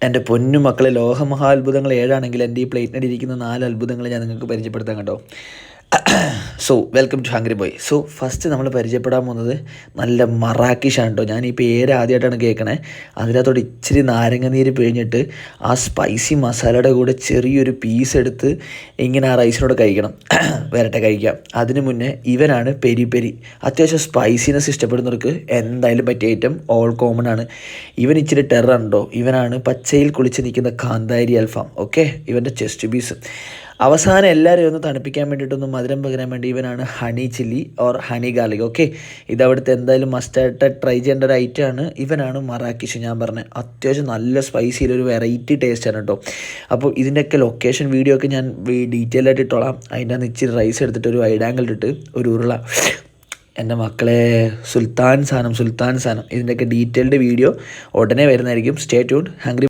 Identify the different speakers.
Speaker 1: എൻ്റെ പൊന്നു മക്കളെ, ലോകമഹാത്ഭുതങ്ങൾ 7ആണെങ്കിൽ എൻ്റെ ഈ പ്ലേറ്റിനടിയിരിക്കുന്ന 4 അത്ഭുതങ്ങൾ ഞാൻ നിങ്ങൾക്ക് പരിചയപ്പെടുത്താം കേട്ടോ. So welcome to hungry boy. So first നമ്മൾ പരിചയപ്പെടാൻ പോകുന്നത് നല്ല മറാക്കിഷാണ് കേട്ടോ. ഞാൻ ഈ പേര് ആദ്യമായിട്ടാണ് കേൾക്കണേ. അതിനകത്തോട് ഇച്ചിരി നാരങ്ങ നീര് പിഴിഞ്ഞിട്ട് ആ സ്പൈസി മസാലയുടെ കൂടെ ചെറിയൊരു പീസ് എടുത്ത് ഇങ്ങനെ ആ റൈസിനോട് കഴിക്കണം. വരട്ടെ, കഴിക്കാം. അതിന് മുന്നേ ഇവനാണ് പെരി പെരി. അത്യാവശ്യം സ്പൈസിനെസ് ഇഷ്ടപ്പെടുന്നവർക്ക് എന്തായാലും പറ്റിയ ഐറ്റം, ഓൾ കോമൺ ആണ്. ഇവൻ ഇച്ചിരി ടെററുണ്ടോ. ഇവനാണ് പച്ചയിൽ കുളിച്ച് നിൽക്കുന്ന കാന്താരി അൽഫാം. ഓക്കെ, ഇവൻ്റെ ചെസ്റ്റ് പീസ്. അവസാനം എല്ലാവരെയും ഒന്ന് തണുപ്പിക്കാൻ വേണ്ടിയിട്ടൊന്ന് മധുരം പകരാൻ വേണ്ടി ഇവനാണ് honey chilli or honey garlic. Okay, ഇതവിടുത്തെ എന്തായാലും മസ്റ്റായിട്ട് ട്രൈ ചെയ്യേണ്ട ഒരു ഐറ്റമാണ്. ഇവനാണ് മറാക്കിഷ്. ഞാൻ പറഞ്ഞത് അത്യാവശ്യം നല്ല സ്പൈസിയിലൊരു വെറൈറ്റി ടേസ്റ്റാണ് കേട്ടോ. അപ്പോൾ ഇതിൻ്റെയൊക്കെ ലൊക്കേഷൻ വീഡിയോ ഒക്കെ ഞാൻ ഡീറ്റെയിൽ ആയിട്ട് ഇട്ടോളാം. അതിൻ്റെ അകത്ത് ഇച്ചിരി റൈസ് എടുത്തിട്ട് ഒരു വൈഡ് ആംഗിൾ ഇട്ടിട്ട് ഒരു ഉരുള. എൻ്റെ മക്കളെ, സുൽത്താൻ സാധനം. ഇതിൻ്റെയൊക്കെ ഡീറ്റെയിൽഡ് വീഡിയോ ഉടനെ വരുന്നതായിരിക്കും. Stay tuned. ഹംഗ്രി